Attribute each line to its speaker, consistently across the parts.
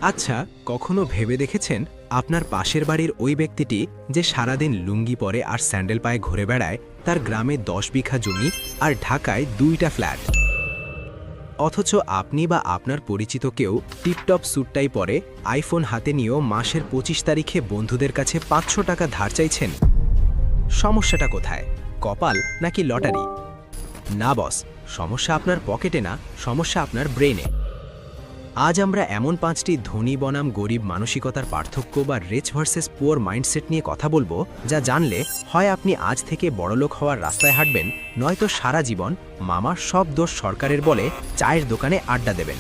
Speaker 1: আচ্ছা, কখনো ভেবে দেখেছেন আপনার পাশের বাড়ির ওই ব্যক্তিটি যে সারাদিন লুঙ্গি পরে আর স্যান্ডেল পায়ে ঘুরে বেড়ায়, তার গ্রামে 10 বিঘা জমি আর ঢাকায় 2টা ফ্ল্যাট, অথচ আপনি বা আপনার পরিচিত কেউ টিপটপ স্যুটটাই পরে আইফোন হাতে নিয়েও মাসের 25 তারিখে বন্ধুদের কাছে 500 টাকা ধার চাইছেন? সমস্যাটা কোথায়? কপাল নাকি লটারি? না বস, সমস্যা আপনার পকেটে না, সমস্যা আপনার ব্রেনে। আজ আমরা এমন 5টি ধনী বনাম গরিব মানসিকতার পার্থক্য বা রিচ ভার্সেস পুয়ার মাইন্ডসেট নিয়ে কথা বলবো, যা জানলে হয় আপনি আজ থেকে বড়লোক হওয়ার রাস্তায় হাঁটবেন, নয়তো সারা জীবন মামার সব দোষ সরকারের বলে চায়ের দোকানে আড্ডা দেবেন।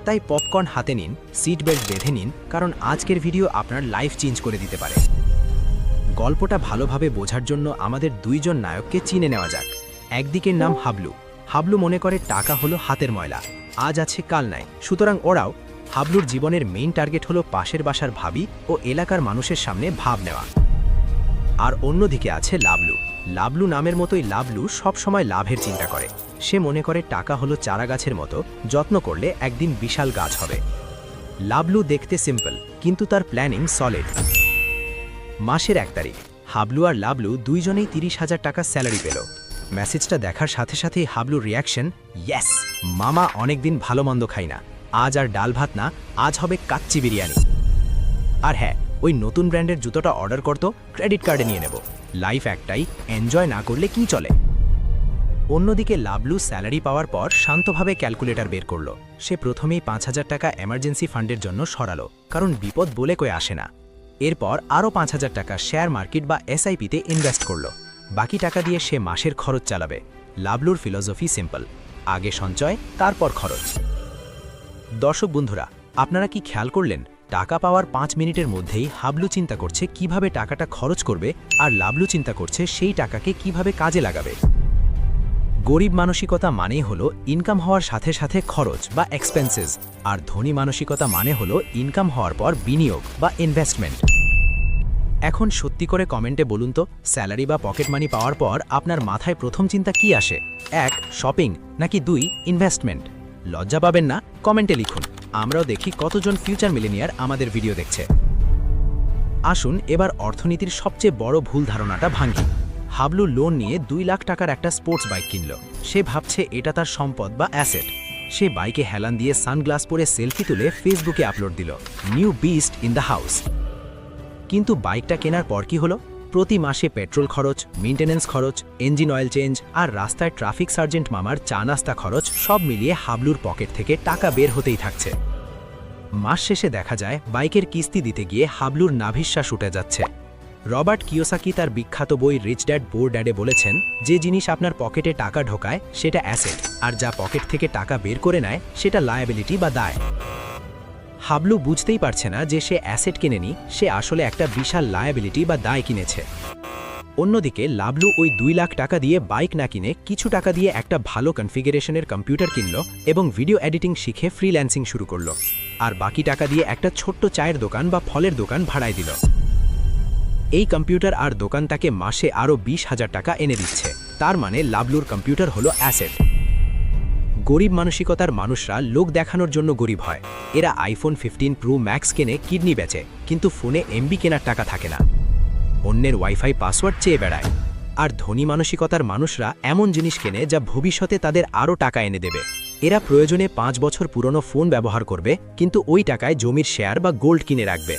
Speaker 1: তাই পপকর্ন হাতে নিন, সিট বেল্ট বেঁধে নিন, কারণ আজকের ভিডিও আপনার লাইফ চেঞ্জ করে দিতে পারে। গল্পটা ভালোভাবে বোঝার জন্য আমাদের দুইজন নায়ককে চিনে নেওয়া যাক। একদিকের নাম হাবলু। হাবলু মনে করে টাকা হলো হাতের ময়লা, আজ আছে কাল নাই, সুতরাং ওরাও। হাবলুর জীবনের মেইন টার্গেট হলো পাশের বাসার ভাবি ও এলাকার মানুষের সামনে ভাব নেওয়া। আর অন্যদিকে আছে লাবলু। লাবলু নামের মতোই লাবলু সবসময় লাভের চিন্তা করে। সে মনে করে টাকা হলো চারা গাছের মতো, যত্ন করলে একদিন বিশাল গাছ হবে। লাবলু দেখতে সিম্পল, কিন্তু তার প্ল্যানিং সলিড। মাসের 1 তারিখ হাবলু আর লাবলু দুইজনেই 30,000 টাকা স্যালারি পেল। মেসেজটা দেখার সাথে সাথেই হাবলুর রিয়াকশন, ইয়েস, মামা অনেকদিন ভালো মন্দ খাই না, আজ আর ডাল ভাত না, আজ হবে কাচ্চি বিরিয়ানি। আর হ্যাঁ, ওই নতুন ব্র্যান্ডের জুতোটা অর্ডার করতো, ক্রেডিট কার্ডে নিয়ে নেব। লাইফ একটাই, এনজয় না করলে কি চলে। অন্যদিকে লাবলু স্যালারি পাওয়ার পর শান্তভাবে ক্যালকুলেটর বের করল। সে প্রথমেই 5,000 টাকা এমার্জেন্সি ফান্ডের জন্য সরালো, কারণ বিপদ বলে কই আসে না। এরপর আরও 5,000 টাকা শেয়ার মার্কেট বা এসআইপিতে ইনভেস্ট করল। বাকি টাকা দিয়ে সে মাসের খরচ চালাবে। লাবলুর ফিলসফি সিম্পল, আগে সঞ্চয় তারপর খরচ। দর্শক বন্ধুরা, আপনারা কি খেয়াল করলেন, টাকা পাওয়ার 5 মিনিটের মধ্যেই হাবলু চিন্তা করছে কিভাবে টাকাটা খরচ করবে, আর লাবলু চিন্তা করছে সেই টাকাকে কিভাবে কাজে লাগাবে। গরিব মানসিকতা মানেই হলো ইনকাম হওয়ার সাথে সাথে খরচ বা এক্সপেন্সেস, আর ধনী মানসিকতা মানে হলো ইনকাম হওয়ার পর বিনিয়োগ বা ইনভেস্টমেন্ট। এখন সত্যি করে কমেন্টে বলুন তো, স্যালারি বা পকেট মানি পাওয়ার পর আপনার মাথায় প্রথম চিন্তা কি আসে? 1 শপিং, নাকি 2 ইনভেস্টমেন্ট? লজ্জা পাবেন না, কমেন্টে লিখুন। আমরাও দেখি কতজন ফিউচার মিলেনিয়ার আমাদের ভিডিও দেখছে। আসুন এবার অর্থনীতির সবচেয়ে বড় ভুল ধারণাটা ভাঙি। হাবলু লোন নিয়ে 2 লাখ টাকার একটা স্পোর্টস বাইক কিনল। সে ভাবছে এটা তার সম্পদ বা অ্যাসেট। সে বাইকে হেলান দিয়ে সানগ্লাস পরে সেলফি তুলে ফেসবুকে আপলোড দিল, new beast in the house. কিন্তু বাইকটা কেনার পর কি হলো? প্রতি মাসে পেট্রোল খরচ, মেইনটেনেন্স খরচ, ইঞ্জিন অয়েল চেঞ্জ আর রাস্তায় ট্রাফিক সার্জেন্ট মামার চা নাস্তা খরচ, সব মিলিয়ে হাবলুর পকেট থেকে টাকা বের হতেই থাকছে। মাস শেষে দেখা যায় বাইকের কিস্তি দিতে গিয়ে হাবলুর নাভিশ্বাস উঠে যাচ্ছে। রবার্ট কিওসাকি তার বিখ্যাত বই রিচ ড্যাড পুয়ার ড্যাডে বলেছেন, যে জিনিস আপনার পকেটে টাকা ঢোকায় সেটা অ্যাসেট, আর যা পকেট থেকে টাকা বের করে নেয় সেটা লায়াবিলিটি বা দায়। হাবলু বুঝতেই পারছে না যে সে অ্যাসেট কিনেনি, সে আসলে একটা বিশাল লায়াবিলিটি বা দায় কিনেছে। অন্যদিকে লাবলু ওই 2 লাখ টাকা দিয়ে বাইক না কিনে কিছু টাকা দিয়ে একটা ভালো কনফিগারেশনের কম্পিউটার কিনল এবং ভিডিও এডিটিং শিখে ফ্রিল্যান্সিং শুরু করল। আর বাকি টাকা দিয়ে একটা ছোট্ট চায়ের দোকান বা ফলের দোকান ভাড়ায় দিল। এই কম্পিউটার আর দোকান তাকে মাসে আরও 20,000 টাকা এনে দিচ্ছে। তার মানে লাবলুর কম্পিউটার হলো অ্যাসেট। গরিব মানসিকতার মানুষরা লোক দেখানোর জন্য গরিব হয়। এরা আইফোন 15 প্রো ম্যাক্স কেনে কিডনি বেচে, কিন্তু ফোনে এমবি কেনার টাকা থাকে না। অন্যের ওয়াইফাই পাসওয়ার্ড চেয়ে বেড়ায়। আর ধনী মানসিকতার মানুষরা এমন জিনিস কেনে যা ভবিষ্যতে তাদের আরও টাকা এনে দেবে। এরা প্রয়োজনে 5 বছর পুরনো ফোন ব্যবহার করবে, কিন্তু ওই টাকায় জমির শেয়ার বা গোল্ড কিনে রাখবে।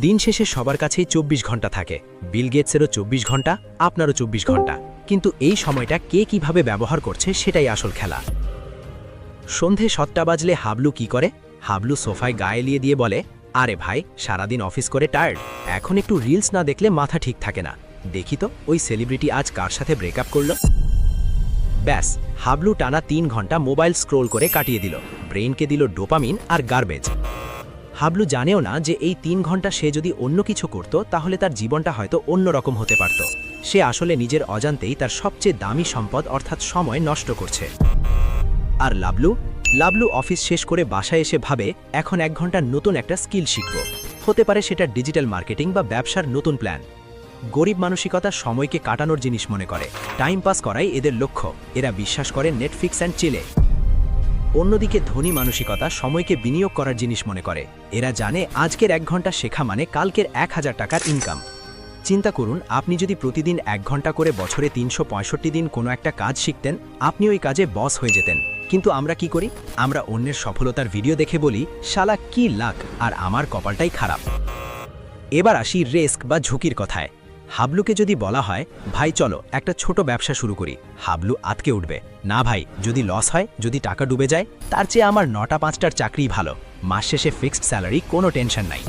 Speaker 1: দিন শেষে সবার কাছেই 24 ঘন্টা থাকে। বিল গেটসেরও 24 ঘন্টা, আপনারও 24 ঘন্টা, কিন্তু এই সময়টা কে কিভাবে ব্যবহার করছে সেটাই আসল খেলা। সন্ধে 7টা বাজলে হাবলু কি করে? হাবলু সোফায় গায়ে এলিয়ে দিয়ে বলে, আরে ভাই, সারাদিন অফিস করে টায়ার্ড, এখন একটু রিলস না দেখলে মাথা ঠিক থাকে না। দেখি তো ওই সেলিব্রিটি আজ কার সাথে ব্রেকআপ করলো। ব্যাস, হাবলু টানা 3 ঘন্টা মোবাইল স্ক্রোল করে কাটিয়ে দিল। ব্রেইনকে দিল ডোপামিন আর গার্বেজ। হাবলু জানেও না যে এই 3 ঘন্টা সে যদি অন্য কিছু করত তাহলে তার জীবনটা হয়তো অন্য রকম হতে পারত। সে আসলে নিজের অজান্তেই তার সবচেয়ে দামি সম্পদ অর্থাৎ সময় নষ্ট করছে। আর লাবলু অফিস শেষ করে বাসায় এসে ভাবে, এখন 1 ঘন্টা নতুন একটা স্কিল শিখব। হতে পারে সেটা ডিজিটাল মার্কেটিং বা ব্যবসার নতুন প্ল্যান। গরিব মানসিকতা সময়কে কাটানোর জিনিস মনে করে, টাইম পাস করাই এদের লক্ষ্য। এরা বিশ্বাস করে নেটফ্লিক্স অ্যান্ড চিলে। অন্যদিকে ধনী মানসিকতা সময়কে বিনিয়োগ করার জিনিস মনে করে। এরা জানে আজকের 1 ঘন্টা শেখা মানে কালকের 1000 টাকার ইনকাম। চিন্তা করুন, আপনি যদি প্রতিদিন 1 ঘন্টা করে বছরে 365 দিন কোনো একটা কাজ শিখতেন, আপনি ওই কাজে বস হয়ে যেতেন। কিন্তু আমরা কি করি? আমরা অন্যের সফলতার ভিডিও দেখে বলি, শালা কি লাক, আর আমার কপালটাই খারাপ। এবার আসি রিস্ক বা ঝুঁকির কথায়। হাবলুকে যদি বলা হয়, ভাই চলো একটা ছোট ব্যবসা শুরু করি, হাবলু আতকে উঠবে, না ভাই, যদি লস হয়, যদি টাকা ডুবে যায়, তার চেয়ে আমার 9টা 5টার চাকরি ভালো, মাস শেষে ফিক্সড স্যালারি, কোনো টেনশন নাই।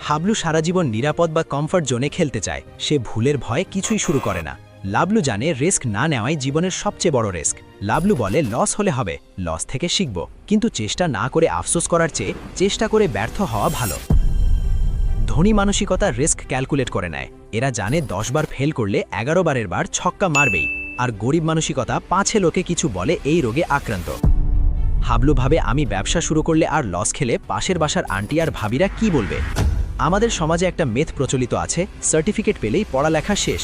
Speaker 1: হাবলু সারা জীবন নিরাপদ বা কমফর্ট জোনে খেলতে চায়, সে ভুলের ভয়ে কিছুই শুরু করে না। লাবলু জানে রিস্ক না নেওয়াই জীবনের সবচেয়ে বড় রিস্ক। লাবলু বলে, লস হলে হবে, লস থেকে শিখব, কিন্তু চেষ্টা না করে আফসোস করার চেয়ে চেষ্টা করে ব্যর্থ হওয়া ভালো। ধনী মানসিকতা রিস্ক ক্যালকুলেট করে নেয়। এরা জানে 10 বার ফেল করলে 11 বারের বার ছক্কা মারবেই। আর গরিব মানসিকতা 5 লোকে কিছু বলে এই রোগে আক্রান্ত। হাবলু ভাবে, আমি ব্যবসা শুরু করলে আর লস খেলে পাশের বাসার আন্টি আর ভাবিরা কি বলবে। আমাদের সমাজে একটা মেথ প্রচলিত আছে, সার্টিফিকেট পেলেই পড়ালেখা শেষ।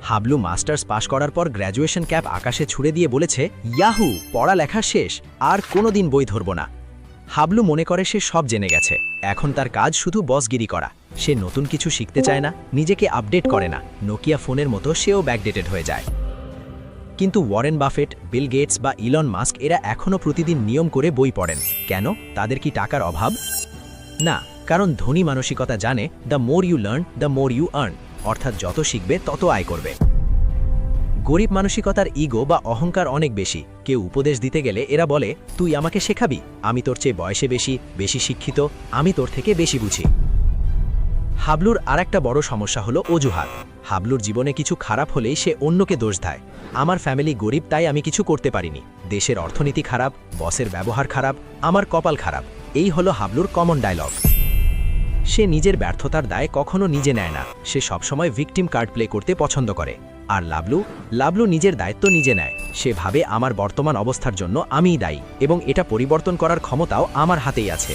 Speaker 1: হাবলু মাস্টার্স পাশ করার পর গ্র্যাজুয়েশন ক্যাপ আকাশে ছুড়ে দিয়ে বলেছে, ইয়াহু, পড়ালেখা শেষ, আর কোনোদিন বই ধরব না। হাবলু মনে করে সে সব জেনে গেছে, এখন তার কাজ শুধু বসগিরি করা। সে নতুন কিছু শিখতে চায় না, নিজেকে আপডেট করে না, নোকিয়া ফোনের মতো সেও ব্যাকডেটেড হয়ে যায়। কিন্তু ওয়ারেন বাফেট, বিল গেটস বা ইলন মাস্ক এরা এখনও প্রতিদিন নিয়ম করে বই পড়েন। কেন? তাদের কি টাকার অভাব? না, কারণ ধনী মানসিকতা জানে, the more you learn the more you earn, অর্থাৎ যত শিখবে তত আয় করবে। গরিব মানসিকতার ইগো বা অহংকার অনেক বেশি। কেউ উপদেশ দিতে গেলে এরা বলে, তুই আমাকে শেখাবি, আমি তোর চেয়ে বয়সে বেশি শিক্ষিত, আমি তোর থেকে বেশি বুঝি। হাবলুর আরেকটা বড় সমস্যা হলো অজুহাত। হাবলুর জীবনে কিছু খারাপ হলেই সে অন্যকে দোষ দেয়। আমার ফ্যামিলি গরিব তাই আমি কিছু করতে পারিনি, দেশের অর্থনীতি খারাপ, বসের ব্যবহার খারাপ, আমার কপাল খারাপ, এই হলো হাবলুর কমন ডায়লগ। সে নিজের ব্যর্থতার দায় কখনো নিজে নেয় না, সে সবসময় ভিকটিম কার্ড প্লে করতে পছন্দ করে। আর লাবলু নিজের দায়িত্ব নিজে নেয়। সে ভাবে, আমার বর্তমান অবস্থার জন্য আমিই দায়ী, এবং এটা পরিবর্তন করার ক্ষমতাও আমার হাতেই আছে।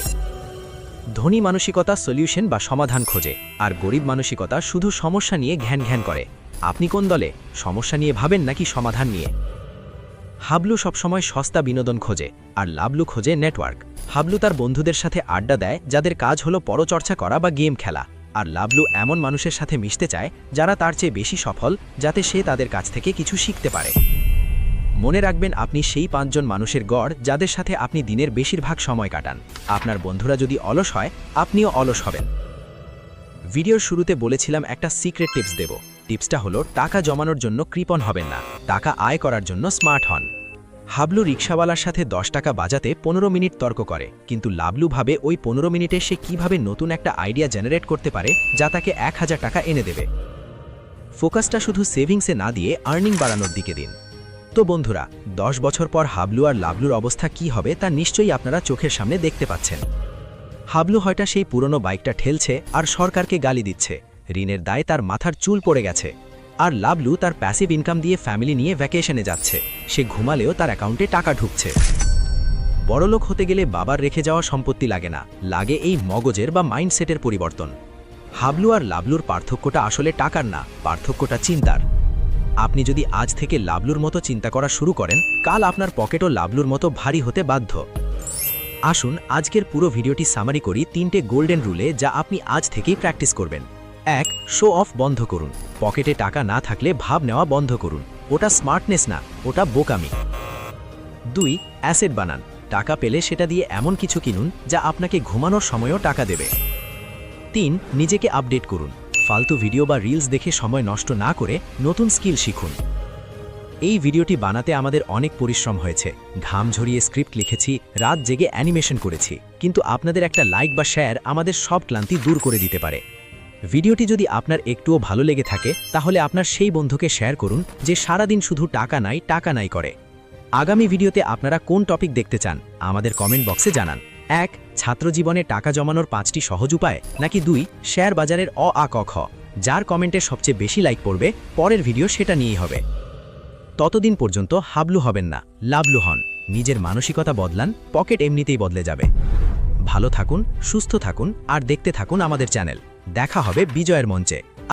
Speaker 1: ধনী মানসিকতা সলিউশন বা সমাধান খোঁজে, আর গরিব মানসিকতা শুধু সমস্যা নিয়ে ঘ্যান করে। আপনি কোন দলে? সমস্যা নিয়ে ভাবেন নাকি সমাধান নিয়ে? হাবলু সবসময় সস্তা বিনোদন খোঁজে, আর লাবলু খোঁজে নেটওয়ার্ক। হাবলু তার বন্ধুদের সাথে আড্ডা দেয় যাদের কাজ হলো পরচর্চা করা বা গেম খেলা, আর লাবলু এমন মানুষের সাথে মিশতে চায় যারা তার চেয়ে বেশি সফল, যাতে সে তাদের কাছ থেকে কিছু শিখতে পারে। মনে রাখবেন, আপনি সেই 5 জন মানুষের গড় যাদের সাথে আপনি দিনের বেশিরভাগ সময় কাটান। আপনার বন্ধুরা যদি অলস হয়, আপনিও অলস হবেন। ভিডিওর শুরুতে বলেছিলাম একটা সিক্রেট টিপস দেব। টিপসটা হলো, টাকা জমানোর জন্য কৃপণ হবেন না, টাকা আয় করার জন্য স্মার্ট হন। হাবলু রিকশাওয়ালার সাথে 10 টাকা বাজাতে 15 মিনিট তর্ক করে, কিন্তু লাবলু ভাবে ওই 15 মিনিটে সে কিভাবে নতুন একটা আইডিয়া জেনারেট করতে পারে যা তাকে 1000 টাকা এনে দেবে। ফোকাসটা শুধু সেভিংসে না দিয়ে আর্নিং বাড়ানোর দিকে দিন। তো বন্ধুরা, 10 বছর পর হাবলু আর লাবলুর অবস্থা কি হবে তা নিশ্চয়ই আপনারা চোখের সামনে দেখতে পাচ্ছেন। হাবলু হয়তো সেই পুরনো বাইকটা ঠেলছে আর সরকারকে গালি দিচ্ছে, ঋণের দায় তার মাথার চুল পড়ে গেছে। আর লাবলু তার প্যাসিভ ইনকাম দিয়ে ফ্যামিলি নিয়ে ভ্যাকেশনে যাচ্ছে, সে ঘুমালেও তার অ্যাকাউন্টে টাকা ঢুকছে। বড়লোক হতে গেলে বাবার রেখে যাওয়া সম্পত্তি লাগে না, লাগে এই মগজের বা মাইন্ডসেটের পরিবর্তন। হাবলু আর লাবলুর পার্থক্যটা আসলে টাকার না, পার্থক্যটা চিন্তার। আপনি যদি আজ থেকে লাবলুর মতো চিন্তা করা শুরু করেন, কাল আপনার পকেটও লাবলুর মতো ভারী হতে বাধ্য। আসুন আজকের পুরো ভিডিওটি সামারি করি 3টে গোল্ডেন রুলে, যা আপনি আজ থেকেই প্র্যাকটিস করবেন। 1. শো অফ বন্ধ করুন। পকেটে টাকা না থাকলে ভাব নেওয়া বন্ধ করুন, ওটা স্মার্টনেস না, ওটা বোকামি। 2. অ্যাসেট বানান। টাকা পেলে সেটা দিয়ে এমন কিছু কিনুন যা আপনাকে ঘুমানোর সময়ও টাকা দেবে। 3. নিজেকে আপডেট করুন। ফালতু ভিডিও বা রিলস দেখে সময় নষ্ট না করে নতুন স্কিল শিখুন। এই ভিডিওটি বানাতে আমাদের অনেক পরিশ্রম হয়েছে, ঘাম ঝরিয়ে স্ক্রিপ্ট লিখেছি, রাত জেগে অ্যানিমেশন করেছি, কিন্তু আপনাদের একটা লাইক বা শেয়ার আমাদের সব ক্লান্তি দূর করে দিতে পারে। ভিডিওটি যদি আপনার একটুও ভালো লেগে থাকে, তাহলে আপনার সেই বন্ধুকে শেয়ার করুন যে সারাদিন শুধু টাকা নাই করে। আগামী ভিডিওতে আপনারা কোন টপিক দেখতে চান আমাদের কমেন্ট বক্সে জানান। 1. ছাত্র জীবনে টাকা জমানোর 5টি সহজ উপায়, নাকি 2. শেয়ার বাজারের অ আ ক খ। যার কমেন্টে সবচেয়ে বেশি লাইক পড়বে, পরের ভিডিও সেটা নিয়েই হবে। ততদিন পর্যন্ত হাবলু হবেন না, লাবলু হন। নিজের মানসিকতা বদলান, পকেট এমনিতেই বদলে যাবে। ভালো থাকুন, সুস্থ থাকুন, আর দেখতে থাকুন আমাদের চ্যানেল। দেখা হবে বিজয়ের মঞ্চে।